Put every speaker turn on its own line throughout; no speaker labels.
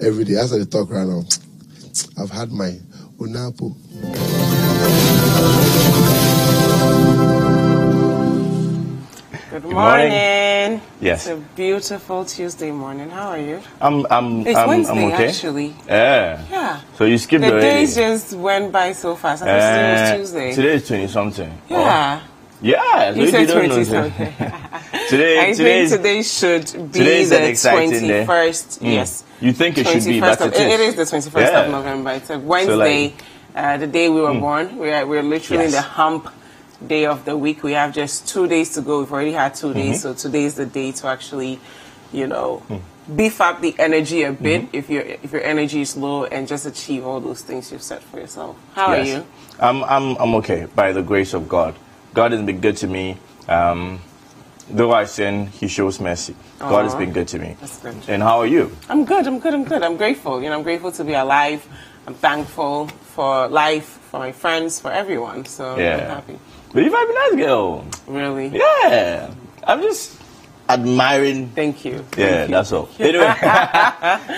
every day. As I talk right now, I've had my Unapo.
Good morning.
Yes.
It's a beautiful Tuesday morning. How are you?
It's
Wednesday,
I'm okay.
actually.
Yeah. So you skipped
the
already.
days just went by so fast. I thought today was Tuesday.
Today is 20-something.
Yeah.
Oh. Yeah. So
you said
don't
20-something.
I
think today should be the 21st. Yes.
You think it should be, but it
is the 21st of November. It's a Wednesday, the day we were born. We're literally in the hump day of the week. We have just 2 days to go. We've already had 2 days, so today is the day to actually, beef up the energy a bit if your energy is low, and just achieve all those things you've set for yourself. How are you?
I'm okay by the grace of God. God has been good to me. Though I sin, He shows mercy. God has been good to me.
That's good.
And how are you?
I'm good. I'm grateful. I'm grateful to be alive. I'm thankful for life, for my friends, for everyone. So I'm happy.
But you might be a nice girl.
Really?
Yeah. I'm just admiring.
Thank you.
Yeah, that's all. Anyway,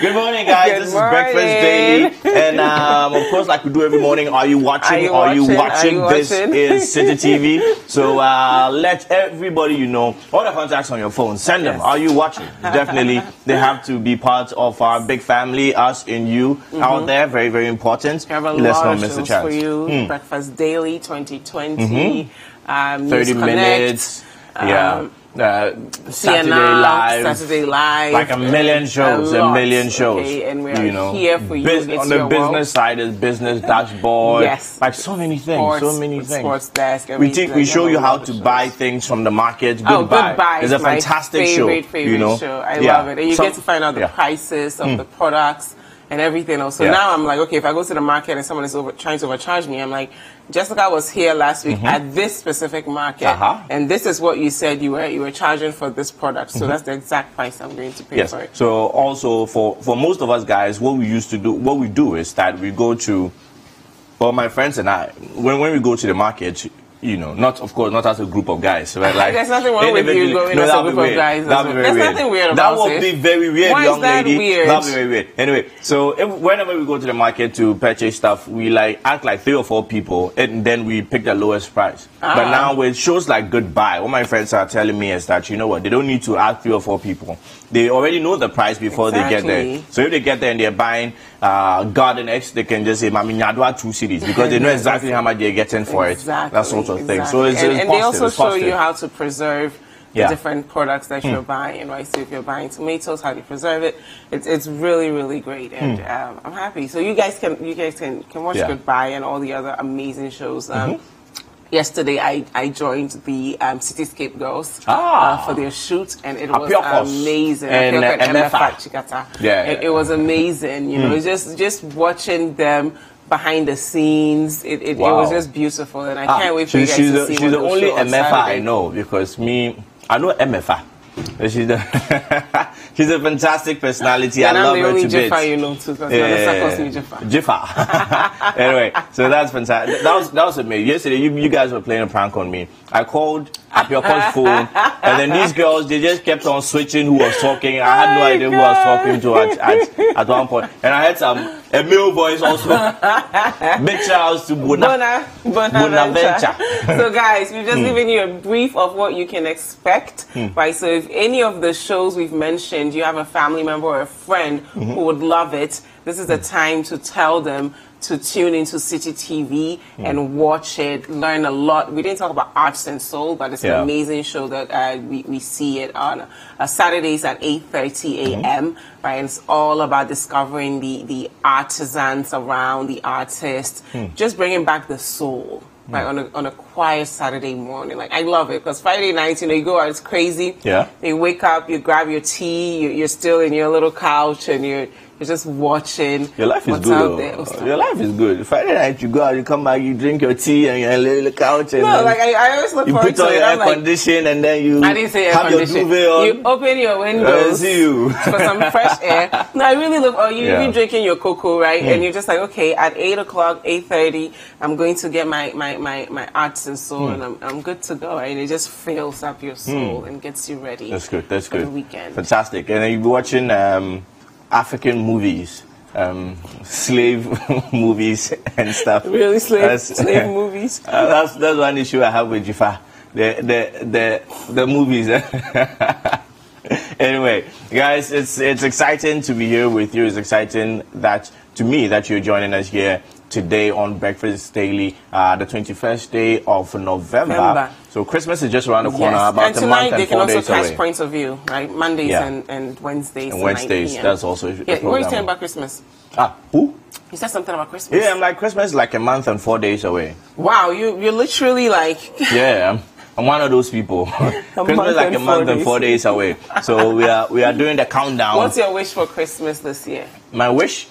good morning, guys. This is Breakfast Daily, and of course, like we do every morning, are you watching? Are you watching? This is Citi TV. So let everybody all the contacts on your phone. Send them. Are you watching? Definitely, they have to be part of our big family. Us and you out there, very very important.
We have a lot of shows for you. Breakfast Daily 2020.
30 minutes.
Saturday Live,
like a million shows.
Okay, and we're here for you.
On the business side is business dashboard.
Yes,
like so many things.
Sports desk.
We show you how to buy things from the market. Goodbye. It's a fantastic
favorite show. I love it, and you get to find out the prices of the products and everything else. So now I'm like, okay, if I go to the market and someone is trying to overcharge me, I'm like, Jessica was here last week at this specific market, and this is what you said you were charging for this product. So that's the exact price I'm going to pay for it.
So also for most of us guys, what we do is that we go to, well, my friends and I, when we go to the market, not as a group of guys, right? Like,
there's nothing wrong with you going as a group of guys. There's nothing weird about it.
That would be very weird, young lady.
Weird?
That would be very weird. Anyway, so whenever we go to the market to purchase stuff, we act like 3 or 4 people, and then we pick the lowest price. But now with shows like Goodbye, what my friends are telling me is that, you know what, they don't need to ask 3 or 4 people. They already know the price before they get there. So if they get there and they're buying Garden X, they can just say, Mami Nyadwa 2 cities, because they know exactly how much they're getting for it. That sort of thing. So it's
and they also show you how to preserve the different products that you're buying, right? So if you're buying tomatoes, how to preserve it. It's really, really great, and I'm happy. So you guys can watch Goodbye and all the other amazing shows. Yesterday, I joined the Cityscape Girls for their shoot, and it was amazing.
And
it was amazing. Just watching them behind the scenes, it was just beautiful, and I can't wait for you guys to see.
She's the only MFA I know, because I know MFA. She's a fantastic personality. I love her to bits.
Jiffa, you know, too, because
Jiffa. Anyway, so that's fantastic. That was amazing. Yesterday, you guys were playing a prank on me. I called Apioko's phone, and then these girls, they just kept on switching who was talking. I had no idea who I was talking to at one point. And I had a male voice also. Big shout outs to Bonaventure.
So guys, we've just given you a brief of what you can expect. Right, so if any of the shows we've mentioned, you have a family member or a friend who would love it, this is the time to tell them to tune into Citi TV and watch it, learn a lot. We didn't talk about Arts and Soul, but it's an amazing show that we see it on Saturdays at 8:30 a.m. Right, and it's all about discovering the artisans around, the artists, just bringing back the soul. Right, on a quiet Saturday morning. Like, I love it, because Friday nights, you go out, it's crazy. You wake up, you grab your tea, you're still in your little couch, and you're just watching.
Your life is good. Your life is good. Friday night, you go out, you come back, you drink your tea, and you're on the couch. And
I always look forward to it.
You put on your air condition, and then you
I didn't say air
have your
condition.
duvet on.
You open your windows
see you.
for some fresh air. No, I really look. You're drinking your cocoa, right? And you're just like, okay, at 8 o'clock, 8:30, I'm going to get my Arts and Soul, and I'm good to go. Right? And it just fills up your soul and gets you ready.
That's good.
For the weekend.
Fantastic. And then you'll be watching African movies, slave movies and stuff.
Really, slave movies?
That's one issue I have with Jifa. The movies. Anyway, guys, it's exciting to be here with you. It's exciting to me that you're joining us here today on Breakfast Daily, the 21st day of November. So Christmas is just around the corner,
yes.
about
and tonight,
a month and 4 days away.
they can also catch Points of View, right? Mondays and Wednesdays.
And Wednesdays, that's also
what are you saying about Christmas?
Who?
You said something about Christmas.
Yeah, I'm like, Christmas is like a month and 4 days away.
Wow, you're literally like...
Yeah, I'm one of those people. Christmas is like a month and 4 days away. So we are doing the countdown.
What's your wish for Christmas this year?
My wish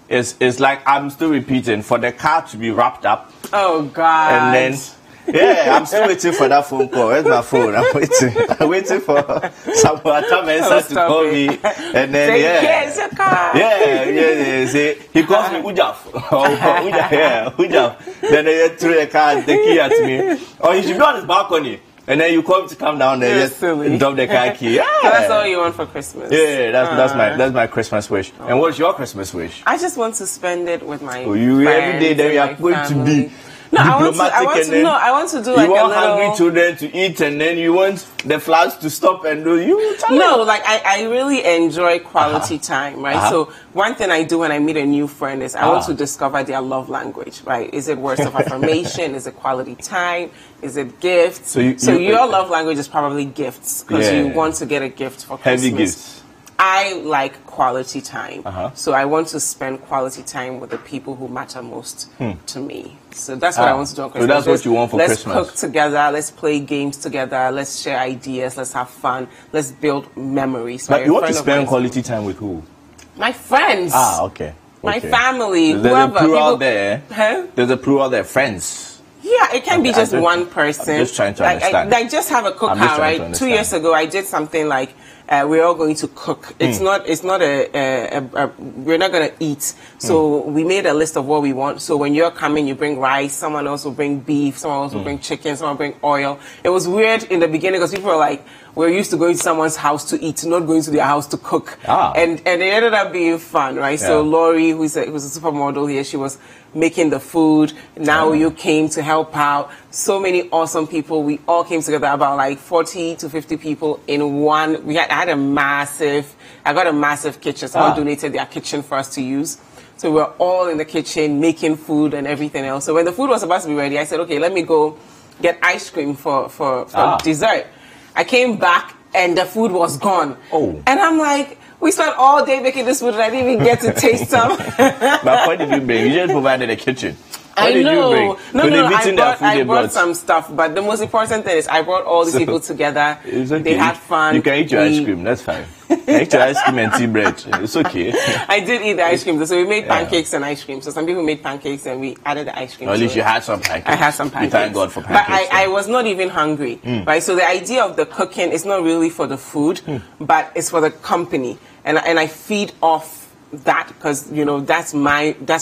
is like, I'm still repeating, for the car to be wrapped up.
Oh, God.
And then... Yeah, I'm still waiting for that phone call. Where's my phone? I'm waiting for someone to call me. And then,
Here's your car.
Yeah. Say, he calls me Ujaf. Ujaf. Then they throw the car and the key at me. Or he should be on his balcony. And then you come down there, just drop the car key. Yeah.
So that's all you want for Christmas?
Yeah, that's my Christmas wish. Oh. And what's your Christmas wish?
I just want to spend it with my
friends. Every day that you are going to be...
No, I want to do like a little... You
want hungry children to eat, and then you want the floods to stop and do you...
No, like I really enjoy quality time, right? So one thing I do when I meet a new friend is I want to discover their love language, right? Is it words of affirmation? Is it quality time? Is it gifts? So your love language is probably gifts, because you want to get a gift for Christmas.
Heavy gifts.
I like quality time. So I want to spend quality time with the people who matter most to me. So that's what I want to do on Christmas.
So that's what you want for Christmas.
Let's cook together. Let's play games together. Let's share ideas. Let's have fun. Let's build memories.
But you want to spend quality time with who?
My friends.
Okay.
My family.
There's
whoever.
a plural there.
Huh?
There's a plural there. Friends.
Yeah, it can be just one person.
I'm just trying to understand.
I just have a cookout, right? 2 years ago, I did something like we're all going to cook. It's not we're not going to eat. So we made a list of what we want. So when you're coming, you bring rice. Someone else will bring beef. Someone else will bring chicken. Someone will bring oil. It was weird in the beginning because people were like, we're used to going to someone's house to eat, not going to their house to cook. And it ended up being fun, right? So Lori, who's a supermodel here, she was making the food. Now you came to help out. So many awesome people. We all came together, about like 40 to 50 people in one. I got a massive kitchen. Someone donated their kitchen for us to use. So we're all in the kitchen making food and everything else. So when the food was about to be ready, I said, okay, let me go get ice cream for dessert. I came back and the food was gone. And I'm like, we spent all day making this food and I didn't even get to taste some.
But what did you bring? You just provided a kitchen.
I know. I brought some stuff, but the most important thing is I brought all these people together.
It's okay.
They had fun.
You can eat your ice cream, that's fine. Eat your ice cream and tea bread. It's okay.
I did eat the ice cream. So we made pancakes and ice cream. So some people made pancakes and we added the ice cream.
Or at least you had some pancakes.
I had some pancakes.
We thank God for pancakes.
But I was not even hungry, right? So the idea of the cooking is not really for the food, but it's for the company. And I feed off that because, that's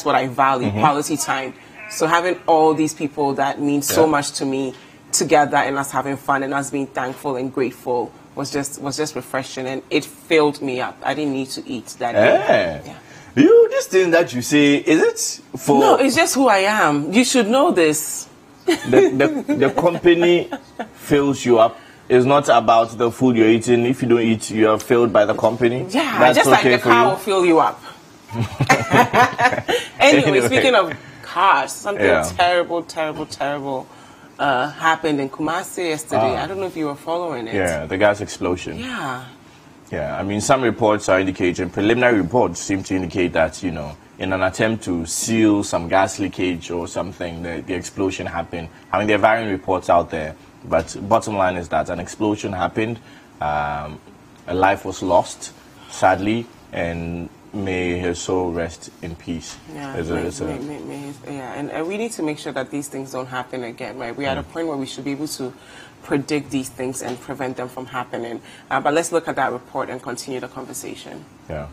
what I value, quality time. So having all these people that mean so much to me together and us having fun and us being thankful and grateful was just refreshing, and it filled me up. I didn't need to eat that day.
This thing that you say, is it for...
No, it's just who I am. You should know this.
The company fills you up. It's not about the food you're eating. If you don't eat, you are filled by the company.
Yeah,
that's
just
okay
like the car will fill you up. Anyway, speaking of cars, something terrible happened in Kumasi yesterday. I don't know if you were following it.
Yeah, the gas explosion.
Yeah.
Yeah, I mean, some reports are indicating, preliminary reports seem to indicate that, in an attempt to seal some gas leakage or something, the explosion happened. I mean, there are varying reports out there, but bottom line is that an explosion happened, a life was lost, sadly, and may his soul rest in peace.
Yeah, and we need to make sure that these things don't happen again, right? We're at a point where we should be able to predict these things and prevent them from happening. But let's look at that report and continue the conversation.
Yeah.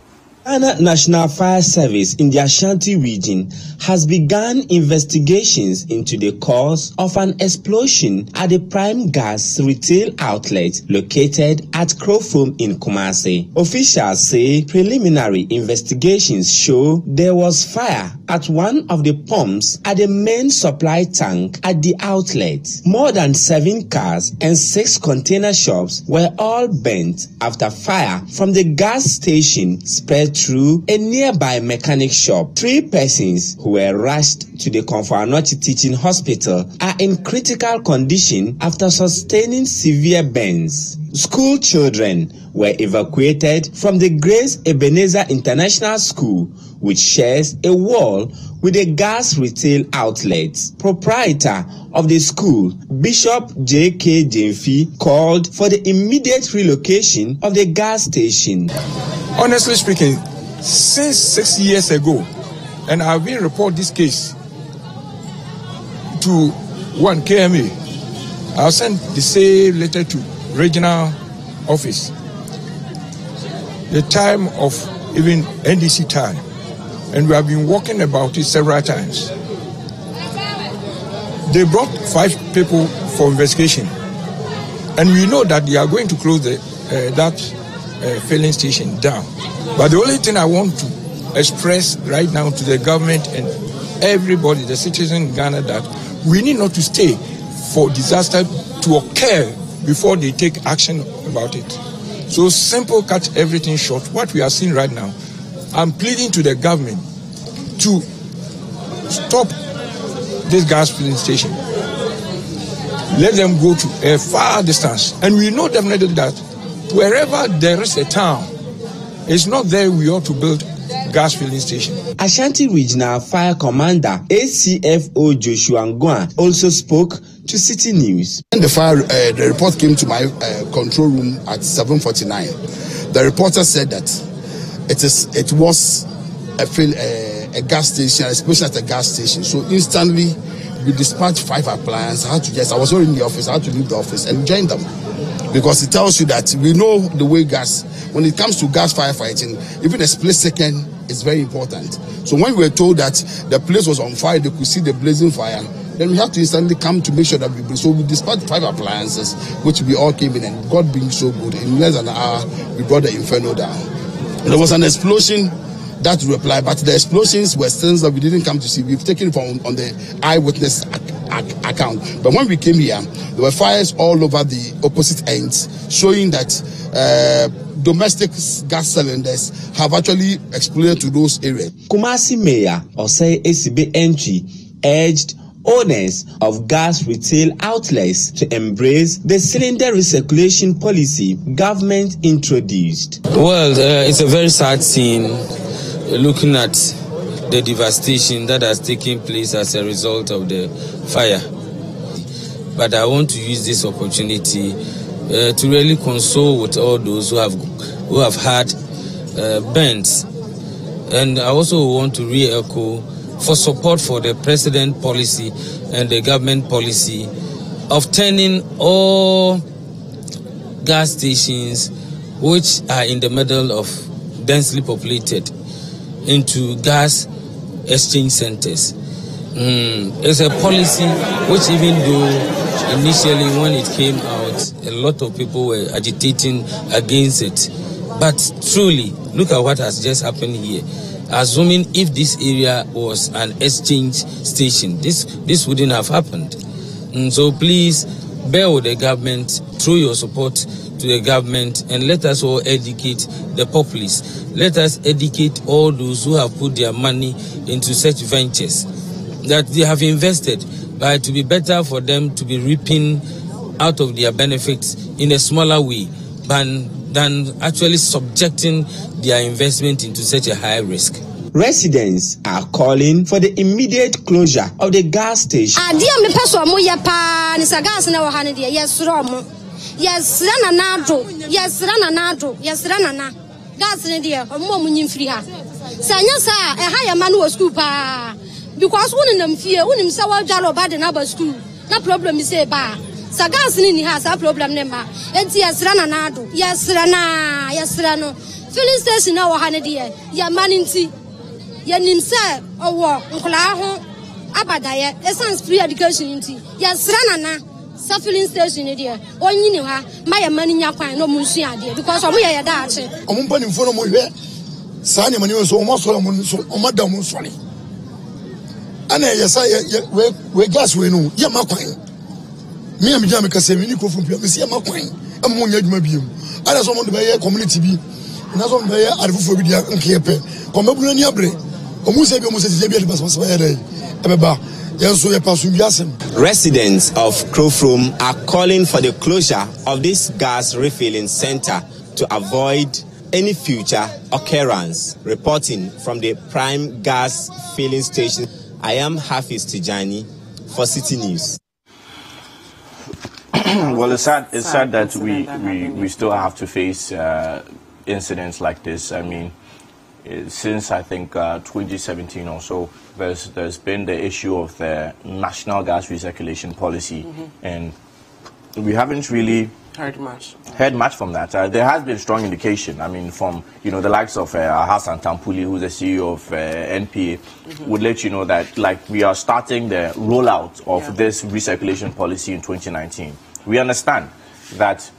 Ghana National Fire Service in the Ashanti region has begun investigations into the cause of an explosion at the Prime Gas retail outlet located at Krofom in Kumasi. Officials say preliminary investigations show there was fire at one of the pumps at the main supply tank at the outlet. More than 7 cars and 6 container shops were all burnt after fire from the gas station spread through a nearby mechanic shop. 3 persons who were rushed to the Konfo-Anokye Teaching Hospital are in critical condition after sustaining severe burns. School children were evacuated from the Grace Ebenezer International School, which shares a wall with a gas retail outlet. Proprietor of the school, Bishop J.K. Jemfi, called for the immediate relocation of the gas station.
Honestly speaking, since 6 years ago, and I've been reporting this case to one KMA, I'll send the same letter to regional office. The time of even NDC time, and we have been walking about it several times. They brought 5 people for investigation, and we know that they are going to close that filling station down. But the only thing I want to express right now to the government and everybody, the citizens in Ghana, that we need not to stay for disaster to occur before they take action about it. So simple, cut everything short. What we are seeing right now, I'm pleading to the government to stop this gas filling station. Let them go to a far distance. And we know definitely that wherever there is a town, it's not there we ought to build gas filling station.
Ashanti Regional Fire Commander ACFO Joshua Ngwa also spoke to Citi News.
When the report came to my control room at 7:49, the reporter said that it was a gas station, especially at a gas station. So instantly we dispatched 5 appliances. I was already in the office. I had to leave the office and join them, because it tells you that we know the way gas, when it comes to gas firefighting, even a split second is very important. So when we were told that the place was on fire, they could see the blazing fire, then we have to instantly come to make sure that so we dispatched 5 appliances, which we all came in, and God being so good, in less than an hour, we brought the inferno down. There was an explosion that replied, but the explosions were things that we didn't come to see. We've taken from on the eyewitness account. But when we came here, there were fires all over the opposite ends, showing that domestic gas cylinders have actually exploded to those areas.
Kumasi Mayor Osei Esibe Entry urged owners of gas retail outlets to embrace the cylinder recirculation policy government introduced.
Well, it's a very sad scene looking at the devastation that has taken place as a result of the fire. But I want to use this opportunity to really console with all those who have had burns. And I also want to re-echo for support for the president policy and the government policy of turning all gas stations which are in the middle of densely populated into gas exchange centers. It's a policy which, even though initially when it came out, a lot of people were agitating against it, but truly, look at what has just happened here. Assuming if this area was an exchange station, this wouldn't have happened. So please bear with the government, through your support to the government, and let us all educate the populace. Let us educate all those who have put their money into such ventures that they have invested, but it will be better for them to be reaping out of their benefits in a smaller way than actually subjecting their investment into such a high risk.
Residents are calling for the immediate closure of the gas station.
Because unim fear, unim sawa jalo bad na school. No problem is a bar. Sagas ni has a problem nema. Enti yasrana nado. Yasrano. filling station na wo ha ne de ya maninti ya nimse owo nkola ho abadaye essence free education inti ya sra na filling station ne de onyini ha ma ya maninya kwan no munsu ade because omo ya da ache
omo mpani mfo no mo hwe saa ne mani so omo so omo da mo so ana ya sa we gas we no ya makwan me am jam ka se me ni ko fun pia me se ya makwan am mo nya adwuma biem ana so mo de be community bi na so mo be arifofo bi dia nkepe ko mabuna ni abre omo se bi omo se je bi de bas ya dai ebeba yes so ya pasu bi asem.
Residents of Krofrom are calling for the closure of this gas refilling center to avoid any future occurrence. Reporting from the Prime Gas Filling Station, I am Hafiz Tijani for Citi News.
Well, it's sad that we still have to face incidents like this. I mean, since I think 2017 or so, there's been the issue of the national gas recirculation policy, and we haven't really heard much from that. There has been strong indication. I mean, from the likes of Hassan Tampuli, who's the CEO of NPA, would let you know that we are starting the rollout of this recirculation policy in 2019. We understand that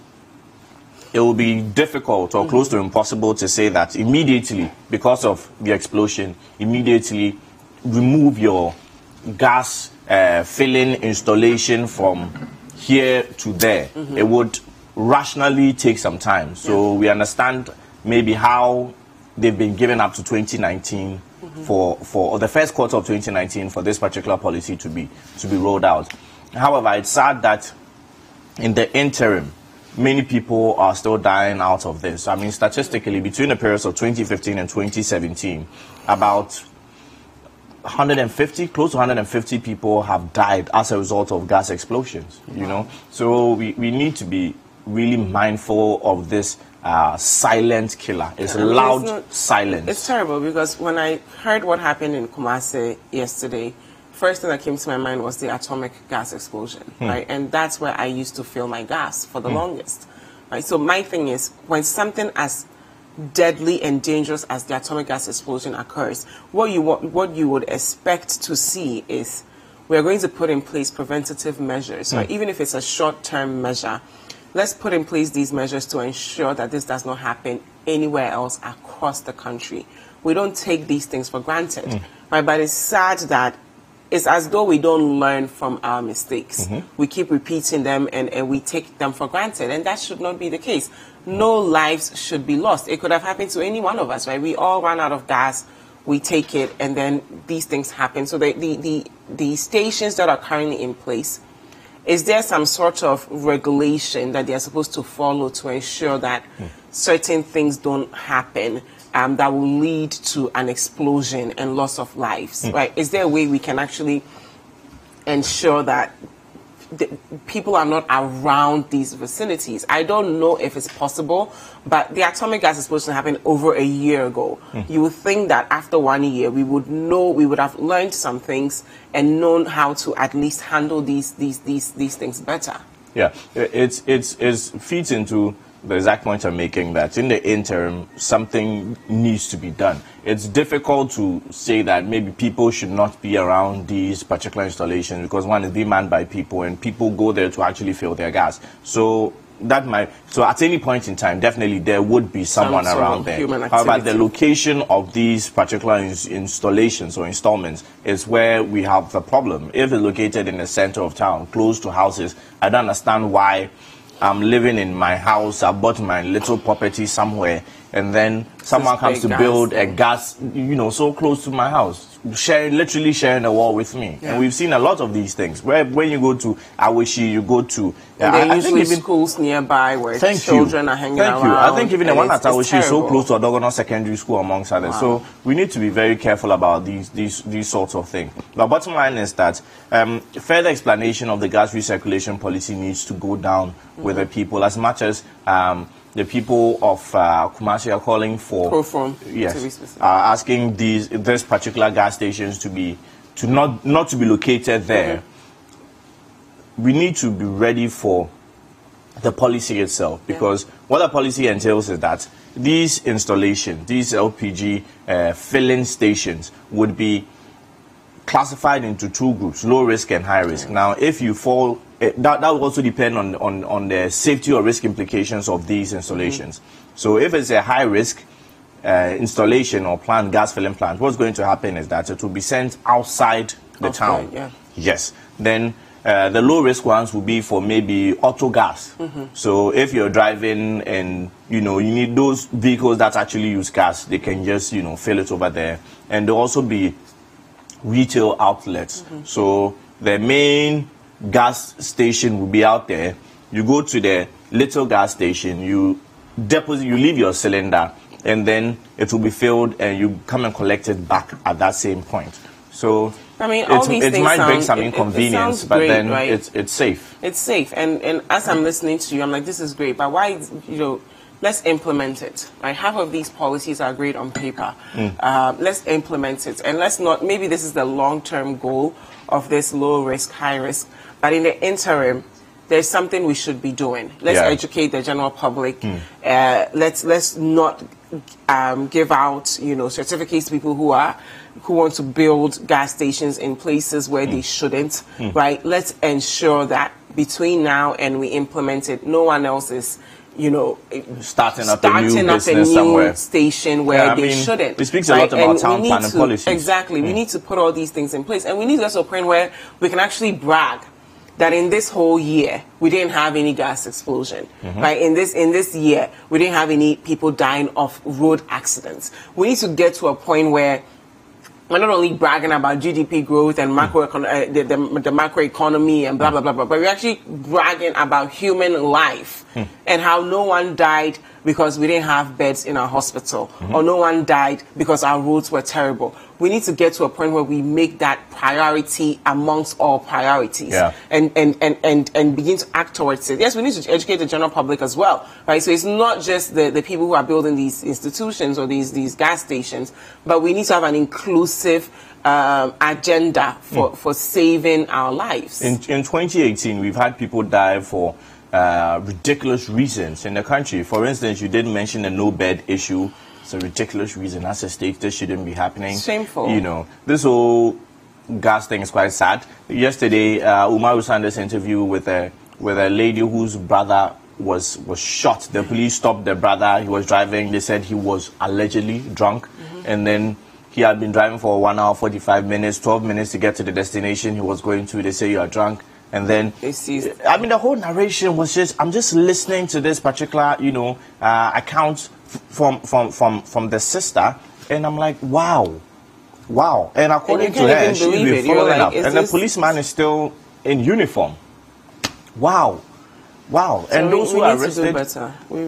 it will be difficult or close to impossible to say that immediately, because of the explosion, immediately remove your gas filling installation from here to there. It would rationally take some time. So we understand maybe how they've been given up to 2019 for the first quarter of 2019 for this particular policy to be rolled out. However, it's sad that in the interim, many people are still dying out of this. I mean, statistically, between the periods of 2015 and 2017, about 150, close to 150 people have died as a result of gas explosions, you know. So we need to be really mindful of this silent killer. It's loud silence.
It's terrible because when I heard what happened in Kumasi yesterday, first thing that came to my mind was the atomic gas explosion, right? And that's where I used to fill my gas for the longest, right? So my thing is, when something as deadly and dangerous as the atomic gas explosion occurs, what you would expect to see is we're going to put in place preventative measures, right? Even if it's a short-term measure, let's put in place these measures to ensure that this does not happen anywhere else across the country. We don't take these things for granted, right? But it's sad that it's as though we don't learn from our mistakes. We keep repeating them and we take them for granted, and that should not be the case. No lives should be lost. It could have happened to any one of us, right? We all run out of gas, we take it, and then these things happen. So the stations that are currently in place, is there some sort of regulation that they are supposed to follow to ensure that certain things don't happen that will lead to an explosion and loss of lives, right? Is there a way we can actually ensure that people are not around these vicinities? I don't know if it's possible, but the atomic gas explosion happened over a year ago. You would think that after 1 year, we would have learned some things and known how to at least handle these things better.
Yeah, it feeds into the exact point I'm making, that in the interim, something needs to be done. It's difficult to say that maybe people should not be around these particular installations because one is being manned by people and people go there to actually fill their gas. So at any point in time, definitely there would be someone around there. However, the location of these particular installations or installments is where we have the problem. If it's located in the center of town, close to houses, I don't understand why I'm living in my house, I bought my little property somewhere, and then someone comes to build a gas, so close to my house, literally sharing a wall with me. And we've seen a lot of these things, where when you go to Awishi, you go to...
there are usually schools nearby where children are hanging around.
I think even the one at Awishi is so close to Adogono Secondary School, amongst others. So we need to be very careful about these sorts of things. The bottom line is that further explanation of the gas recirculation policy needs to go down with the people, as much as the people of Kumasi are calling for asking this particular gas stations to not to be located there. We need to be ready for the policy itself, because what the policy entails is that these installations, these LPG filling stations, would be classified into two groups: low risk and high risk. Now, if you fall, that will also depend on the safety or risk implications of these installations. So, if it's a high risk installation or plant, gas filling plant, what's going to happen is that it will be sent outside the town. Yes. Then the low risk ones will be for maybe auto gas. So if you're driving and you need those vehicles that actually use gas, they can just fill it over there. And there'll also be retail outlets. So the main gas station will be out there. You go to the little gas station, you deposit, you leave your cylinder, and then it will be filled, and you come and collect it back at that same point. So
I mean, all these things
might bring some inconvenience, but great, then right? it's safe.
It's safe, and as I'm listening to you, I'm like, this is great, but why? Let's implement it. Right? Half of these policies are great on paper. Let's implement it, and let's not. Maybe this is the long-term goal of this low risk, high risk, but in the interim, there's something we should be doing. Let's educate the general public. Let's not give out certificates to people who want to build gas stations in places where they shouldn't. Right? Let's ensure that between now and we implement it, no one else is
starting up a new somewhere.
Station where they shouldn't.
It speaks a lot about town planning policies.
Exactly. We need to put all these things in place, and we need to get to a point where we can actually brag that in this whole year we didn't have any gas explosion, right? In this year we didn't have any people dying of road accidents. We need to get to a point where we're not only bragging about GDP growth and the macroeconomy and blah blah blah blah, but we're actually bragging about human life and how no one died because we didn't have beds in our hospital, or no one died because our roads were terrible. We need to get to a point where we make that priority amongst all priorities, and begin to act towards it. Yes, we need to educate the general public as well, right? So it's not just the people who are building these institutions or these gas stations, but we need to have an inclusive agenda for saving our lives.
In 2018, we've had people die for ridiculous reasons in the country. For instance, you did mention the no bed issue. It's a ridiculous reason. As a state, this shouldn't be happening.
Shameful.
This whole gas thing is quite sad. Yesterday, Umaru Sanders' interview with a lady whose brother was shot. The police stopped the brother. He was driving. They said he was allegedly drunk, and then he had been driving for 1 hour 45 minutes, 12 minutes to get to the destination he was going to. They say you are drunk. And then, I mean, the whole narration was just, I'm just listening to this particular, account from the sister, and I'm like, wow. And according to her, she's been following up. And the policeman is still in uniform. Wow. And those who are arrested,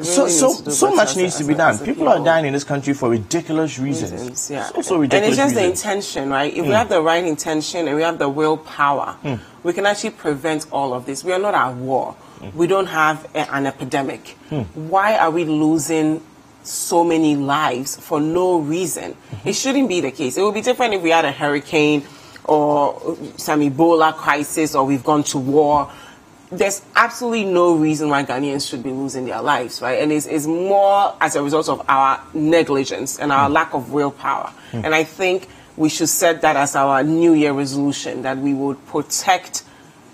so much needs to be done. People are dying in this country for ridiculous reasons. So ridiculous
and it's just the intention, right? If we have the right intention and we have the willpower, we can actually prevent all of this. We are not at war. We don't have an epidemic. Why are we losing so many lives for no reason? It shouldn't be the case. It would be different if we had a hurricane or some Ebola crisis, or we've gone to war. There's absolutely no reason why Ghanaians should be losing their lives, right? And it's more as a result of our negligence and our lack of willpower. And I think we should set that as our New Year resolution, that we would protect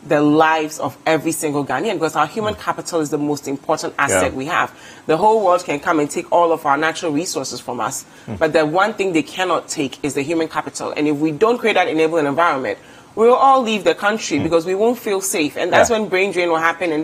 the lives of every single Ghanaian, because our human capital is the most important asset we have. The whole world can come and take all of our natural resources from us, but the one thing they cannot take is the human capital. And if we don't create that enabling environment, we'll all leave the country because we won't feel safe. And that's when brain drain will happen. And